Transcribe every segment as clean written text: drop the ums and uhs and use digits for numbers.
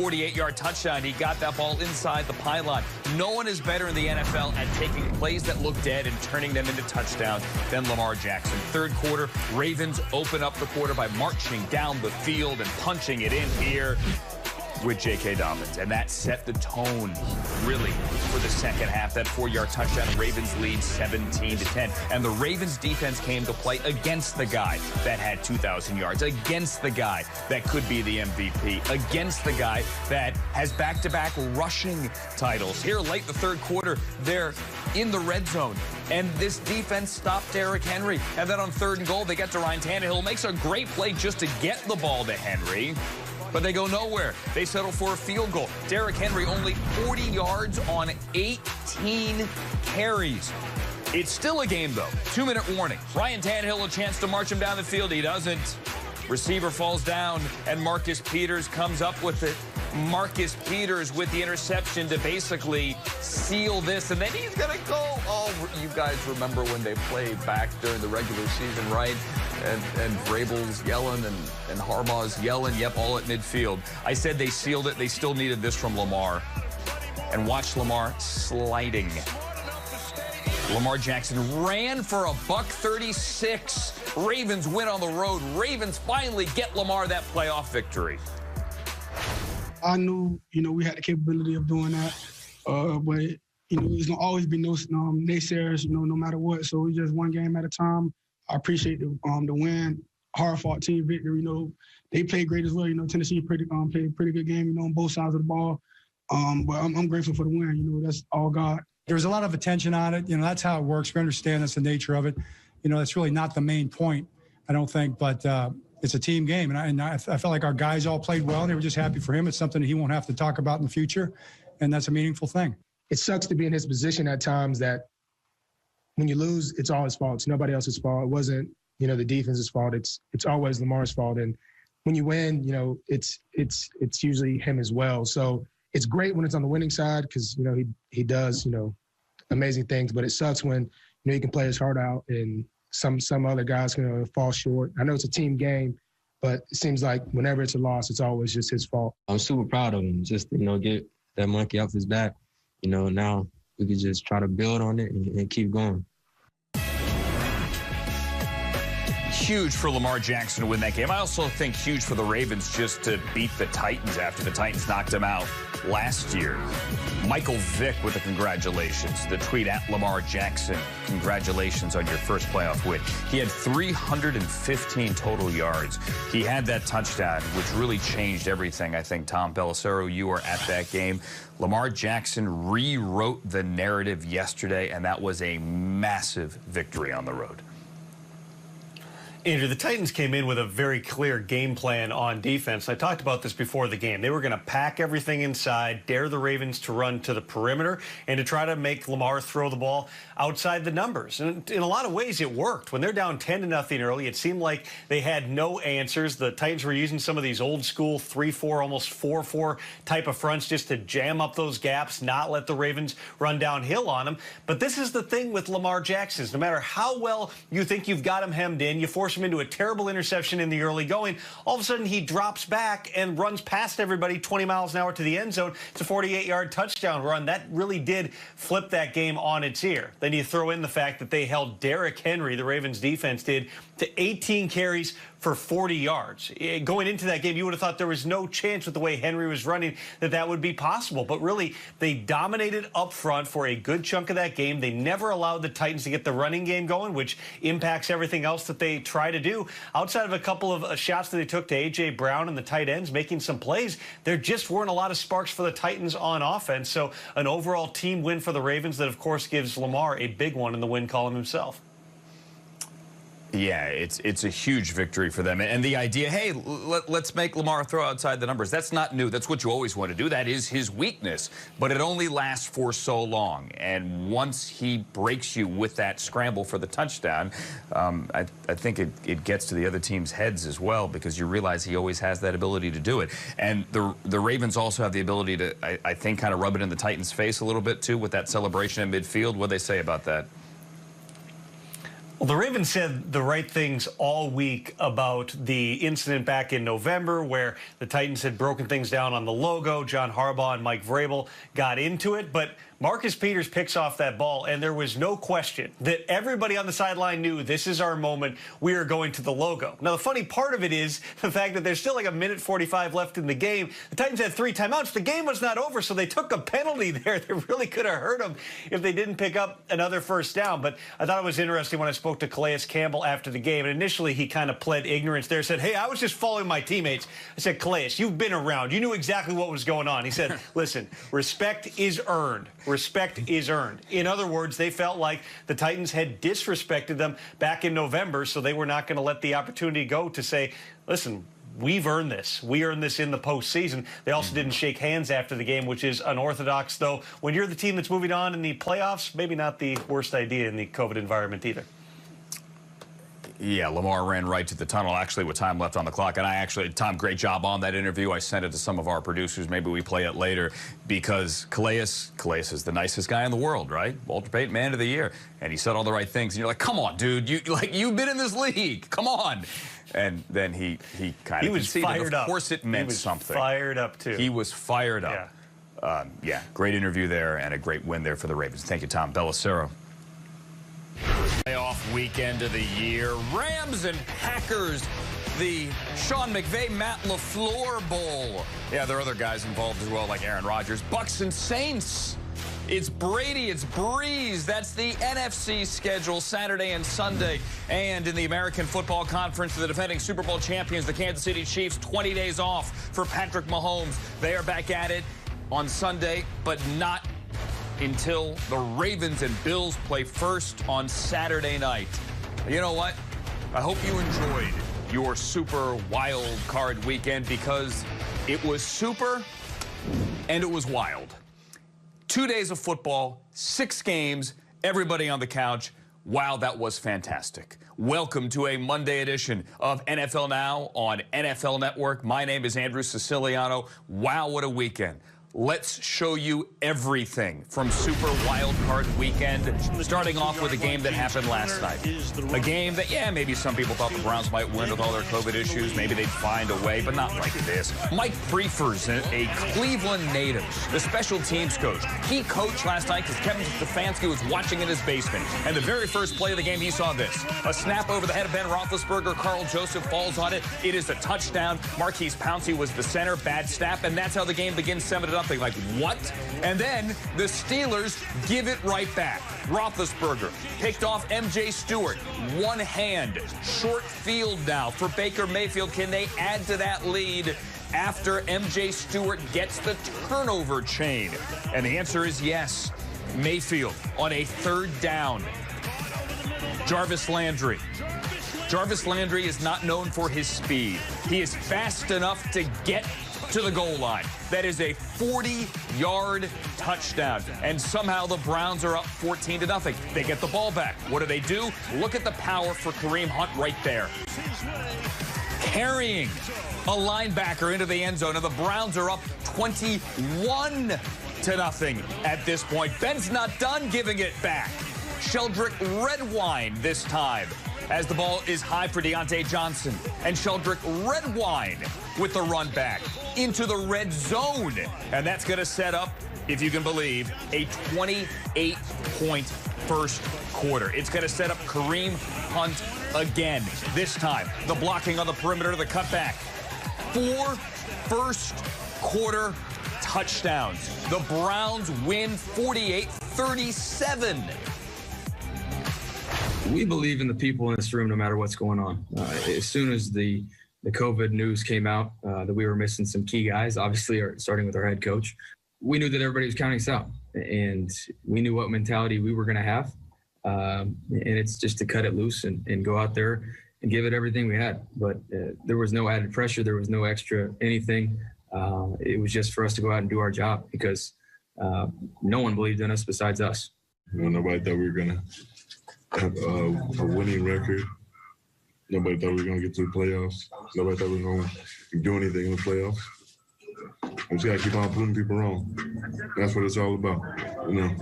48-yard touchdown. He got that ball inside the pylon. No one is better in the NFL at taking plays that look dead and turning them into touchdowns than Lamar Jackson. Third quarter, Ravens open up the quarter by marching down the field and punching it in here with J.K. Dobbins. And that set the tone, really, for the second half. That 4-yard touchdown, Ravens lead 17-10. And the Ravens defense came to play against the guy that had 2,000 yards, against the guy that could be the MVP, against the guy that has back-to-back rushing titles. Here, late the third quarter, they're in the red zone. And this defense stopped Derrick Henry. And then on 3rd and goal, they get to Ryan Tannehill. Makes a great play just to get the ball to Henry. But they go nowhere. They settle for a field goal. Derrick Henry only 40 yards on 18 carries. It's still a game, though. 2-minute warning. Ryan Tannehill a chance to march him down the field. He doesn't. Receiver falls down, and Marcus Peters comes up with it. Marcus Peters with the interception to basically seal this, and then he's going to go. Oh, you guys remember when they played back during the regular season, right? And Vrabel's yelling and Harbaugh's yelling, yep, all at midfield. I said they sealed it. They still needed this from Lamar. And watch Lamar sliding. Lamar Jackson ran for a $136. Ravens win on the road. Ravens finally get Lamar that playoff victory. I knew, we had the capability of doing that. But, there's going to always be no naysayers, no matter what. So it's just one game at a time. I appreciate the win. Hard-fought team victory. They played great as well. Tennessee played a pretty good game, on both sides of the ball. But I'm grateful for the win. That's all God. There was a lot of attention on it. That's how it works. We understand that's the nature of it. That's really not the main point, I don't think. But it's a team game. And I felt like our guys all played well, and they were just happy for him. It's something that he won't have to talk about in the future, and that's a meaningful thing. It sucks to be in his position at times that when you lose, it's all his fault. It's nobody else's fault. It wasn't, the defense's fault. It's always Lamar's fault. And when you win, it's usually him as well. So it's great when it's on the winning side because, he does, amazing things. But it sucks when, he can play his heart out and some other guys can fall short. I know it's a team game, but it seems like whenever it's a loss, it's always just his fault. I'm super proud of him. Just, get that monkey off his back. Now we could just try to build on it and keep going. Huge for Lamar Jackson to win that game. I also think huge for the Ravens just to beat the Titans after the Titans knocked them out last year. Michael Vick with the congratulations. The tweet at Lamar Jackson, congratulations on your first playoff win. He had 315 total yards. He had that touchdown, which really changed everything. I think, Tom Pelissero, you were at that game. Lamar Jackson rewrote the narrative yesterday, and that was a massive victory on the road. Andrew, the Titans came in with a very clear game plan on defense. I talked about this before the game. They were going to pack everything inside, dare the Ravens to run to the perimeter, and to try to make Lamar throw the ball outside the numbers. And in a lot of ways, it worked. When they're down 10-0 early, it seemed like they had no answers. The Titans were using some of these old-school 3-4, almost 4-4 type of fronts just to jam up those gaps, not let the Ravens run downhill on them. But this is the thing with Lamar Jackson. No matter how well you think you've got him hemmed in, you force him into a terrible interception in the early going. All of a sudden, he drops back and runs past everybody 20 miles an hour to the end zone. It's a 48-yard touchdown run. That really did flip that game on its ear. Then you throw in the fact that they held Derrick Henry, the Ravens defense did, to 18 carries for 40 yards. Going into that game, you would have thought there was no chance with the way Henry was running that would be possible. But really, they dominated up front for a good chunk of that game. They never allowed the Titans to get the running game going, which impacts everything else that they try to do. Outside of a couple of shots that they took to A.J. Brown and the tight ends making some plays, there just weren't a lot of sparks for the Titans on offense. So an overall team win for the Ravens that, of course, gives Lamar a big one in the win column himself. Yeah, it's a huge victory for them. And the idea, hey, let's make Lamar throw outside the numbers. That's not new. That's what you always want to do. That is his weakness. But it only lasts for so long. And once he breaks you with that scramble for the touchdown, I think it gets to the other team's heads as well, because you realize he always has that ability to do it. And the Ravens also have the ability to, I think, kind of rub it in the Titans' face a little bit, too, with that celebration in midfield. What'd they say about that? Well, the Ravens said the right things all week about the incident back in November where the Titans had broken things down on the logo. John Harbaugh and Mike Vrabel got into it, but Marcus Peters picks off that ball, and there was no question that everybody on the sideline knew this is our moment. We are going to the logo. Now, the funny part of it is the fact that there's still like 1:45 left in the game. The Titans had 3 timeouts. The game was not over, so they took a penalty there that really could have hurt them if they didn't pick up another first down. But I thought it was interesting when I spoke to Calais Campbell after the game, and initially he kind of pled ignorance there, said, hey, I was just following my teammates. I said, Calais, you've been around. You knew exactly what was going on. He said, listen, respect is earned. Respect is earned. In other words, they felt like the Titans had disrespected them back in November, so they were not going to let the opportunity go to say, listen, we've earned this. We earned this in the postseason. They also didn't shake hands after the game, which is unorthodox, though. When you're the team that's moving on in the playoffs, maybe not the worst idea in the COVID environment either. Yeah, Lamar ran right to the tunnel, actually, with time left on the clock. And Tom, great job on that interview. I sent it to some of our producers. Maybe we play it later because Calais is the nicest guy in the world, right? Walter Payton, Man of the Year. And he said all the right things. And you're like, come on, dude. You've been in this league. Come on. And then he kind of was fired up. Of course it meant something. He was fired up, too. He was fired up. Yeah, great interview there and a great win there for the Ravens. Thank you, Tom Bellicero. Playoff weekend of the year. Rams and Packers. The Sean McVay, Matt LaFleur Bowl. Yeah, there are other guys involved as well, like Aaron Rodgers. Bucks and Saints. It's Brady, it's Breeze. That's the NFC schedule, Saturday and Sunday. And in the American Football Conference, the defending Super Bowl champions, the Kansas City Chiefs, 20 days off for Patrick Mahomes. They are back at it on Sunday, but not until the Ravens and Bills play first on Saturday night. You know what? I hope you enjoyed your super wild card weekend because it was super and it was wild. 2 days of football, 6 games, everybody on the couch. Wow, that was fantastic. Welcome to a Monday edition of NFL Now on NFL Network. My name is Andrew Siciliano. Wow, what a weekend. Let's show you everything from Super Wild Card Weekend, starting off with a game that happened last night. A game that, yeah, maybe some people thought the Browns might win with all their COVID issues. Maybe they'd find a way, but not like this. Mike Prefers, a Cleveland native, the special teams coach. He coached last night because Kevin Stefanski was watching in his basement. And the very first play of the game, he saw this. A snap over the head of Ben Roethlisberger. Carl Joseph falls on it. It is a touchdown. Marquise Pouncey was the center. Bad snap. And that's how the game begins 7-0. Like, what? And then the Steelers give it right back. Roethlisberger picked off M.J. Stewart. One hand. Short field now for Baker Mayfield. Can they add to that lead after M.J. Stewart gets the turnover chain? And the answer is yes. Mayfield on a 3rd down. Jarvis Landry. Jarvis Landry is not known for his speed. He is fast enough to get to the goal line. That is a 40-yard touchdown. And somehow the Browns are up 14-0. They get the ball back. What do? Look at the power for Kareem Hunt right there. Carrying a linebacker into the end zone. And the Browns are up 21-0 at this point. Ben's not done giving it back. Sheldrick Redwine this time, as the ball is high for Deontay Johnson. And Sheldrick Redwine with the run back into the red zone. And that's going to set up, if you can believe, a 28-point first quarter. It's going to set up Kareem Hunt again. This time, the blocking on the perimeter, the cutback. 4 first quarter touchdowns. The Browns win 48-37. We believe in the people in this room no matter what's going on. As soon as the COVID news came out that we were missing some key guys, obviously starting with our head coach, we knew that everybody was counting us out. And we knew what mentality we were going to have. And it's just to cut it loose and go out there and give it everything we had. But there was no added pressure. There was no extra anything. It was just for us to go out and do our job because no one believed in us besides us. Nobody thought we were going to have a winning record. Nobody thought we were going to get to the playoffs. Nobody thought we were going to do anything in the playoffs. We just got to keep on proving people wrong. That's what it's all about, you know.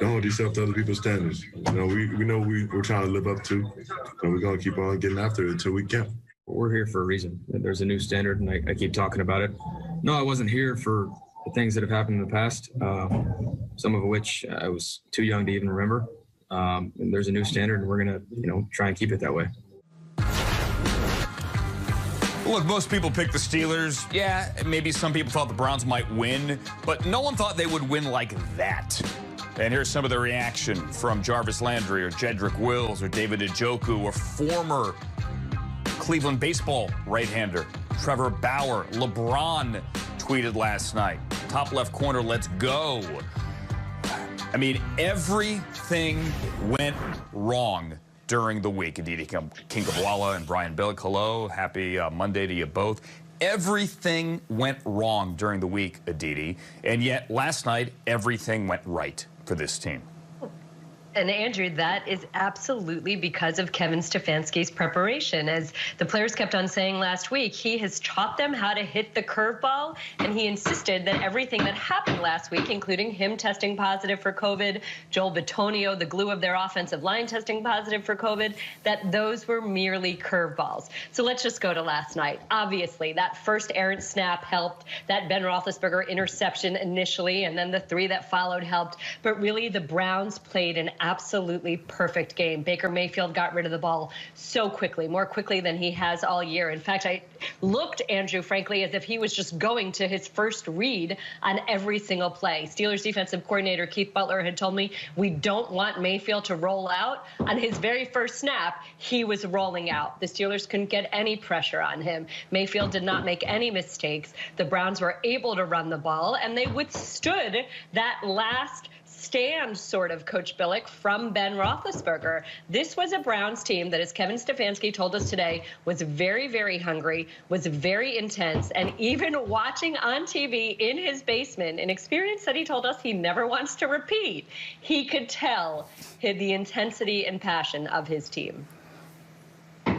don't hold yourself to other people's standards. You know, we know we're trying to live up to, and we're going to keep on getting after it until we can. We're here for a reason. There's a new standard, and I keep talking about it. No, I wasn't here for the things that have happened in the past, some of which I was too young to even remember. And there's a new standard, and we're going to, try and keep it that way. Look, most people picked the Steelers. Yeah, maybe some people thought the Browns might win, but no one thought they would win like that. And here's some of the reaction from Jarvis Landry or Jedrick Wills or David Njoku or former Cleveland baseball right-hander Trevor Bauer. LeBron tweeted last night, top left corner, let's go. I mean, everything went wrong during the week. Aditi Kinkhabwala and Brian Billick, hello. Happy Monday to you both. Everything went wrong during the week, Aditi, and yet last night, everything went right for this team. And Andrew, that is absolutely because of Kevin Stefanski's preparation. As the players kept on saying last week, he has taught them how to hit the curveball, and he insisted that everything that happened last week, including him testing positive for COVID, Joel Bitonio, the glue of their offensive line, testing positive for COVID, that those were merely curveballs. So let's just go to last night. Obviously, that first errant snap helped. That Ben Roethlisberger interception initially, and then the 3 that followed helped. But really, the Browns played an absolutely perfect game. Baker Mayfield got rid of the ball so quickly, more quickly than he has all year. In fact, I looked, Andrew, frankly, as if he was just going to his first read on every single play. Steelers defensive coordinator Keith Butler had told me we don't want Mayfield to roll out. On his very first snap, he was rolling out. The Steelers couldn't get any pressure on him. Mayfield did not make any mistakes. The Browns were able to run the ball, and they withstood that last stand, sort of, Coach Billick, from Ben Roethlisberger. This was a Browns team that, as Kevin Stefanski told us today, was very, very hungry, was very intense, and even watching on TV in his basement, an experience that he told us he never wants to repeat, he could tell the intensity and passion of his team.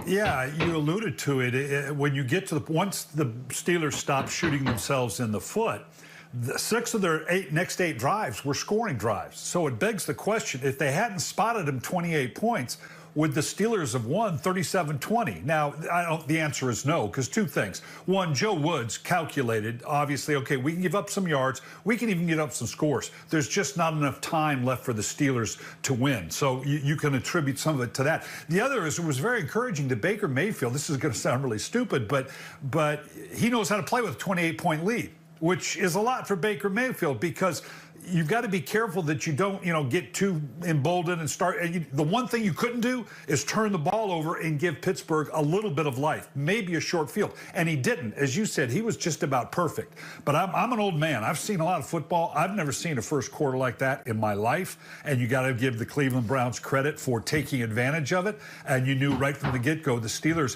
Yeah, you alluded to it. When you get to once the Steelers stopped shooting themselves in the foot, 6 of their next 8 drives were scoring drives. So it begs the question, if they hadn't spotted him 28 points, would the Steelers have won 37-20? Now, the answer is no, because 2 things. One, Joe Woods calculated, obviously, okay, we can give up some yards, we can even get up some scores. There's just not enough time left for the Steelers to win. So you can attribute some of it to that. The other is, it was very encouraging to Baker Mayfield. This is going to sound really stupid, but he knows how to play with a 28-point lead, which is a lot for Baker Mayfield, because you've got to be careful that you don't, get too emboldened and start. The one thing you couldn't do is turn the ball over and give Pittsburgh a little bit of life, maybe a short field. And he didn't. As you said, he was just about perfect. But I'm an old man. I've seen a lot of football. I've never seen a first quarter like that in my life. And you got to give the Cleveland Browns credit for taking advantage of it. And you knew right from the get-go, the Steelers,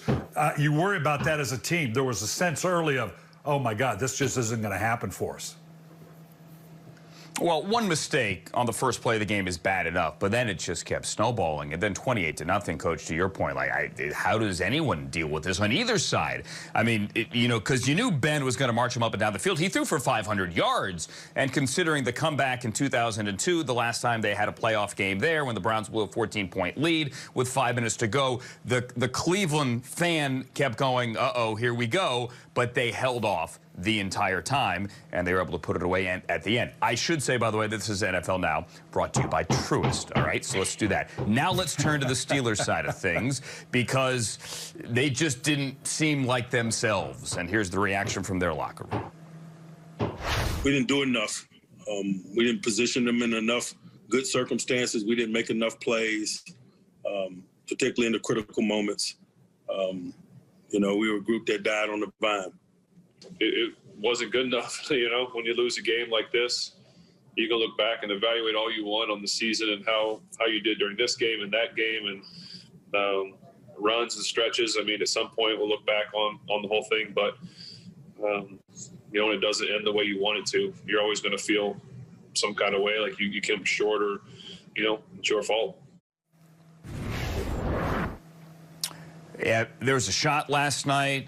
you worry about that as a team. There was a sense early of, oh, my God, this just isn't going to happen for us. Well, one mistake on the first play of the game is bad enough, but then it just kept snowballing. And then 28-0, Coach, to your point, how does anyone deal with this on either side? I mean, because you knew Ben was going to march him up and down the field. He threw for 500 yards. And considering the comeback in 2002, the last time they had a playoff game there when the Browns blew a 14-point lead with 5 minutes to go, the Cleveland fan kept going, uh-oh, here we go, but they held off the entire time, and they were able to put it away at the end. I should say, by the way, this is NFL Now, brought to you by Truist, all right? So let's do that. Now let's turn to the Steelers side of things, because they just didn't seem like themselves. And here's the reaction from their locker room. We didn't do enough. We didn't position them in enough good circumstances. We didn't make enough plays, particularly in the critical moments. We were a group that died on the vine. It wasn't good enough, when you lose a game like this. You can look back and evaluate all you want on the season and how you did during this game and that game and runs and stretches. I mean, at some point we'll look back on the whole thing, but, when it doesn't end the way you want it to, you're always going to feel some kind of way, like you came short or, it's your fault. Yeah, there was a shot last night.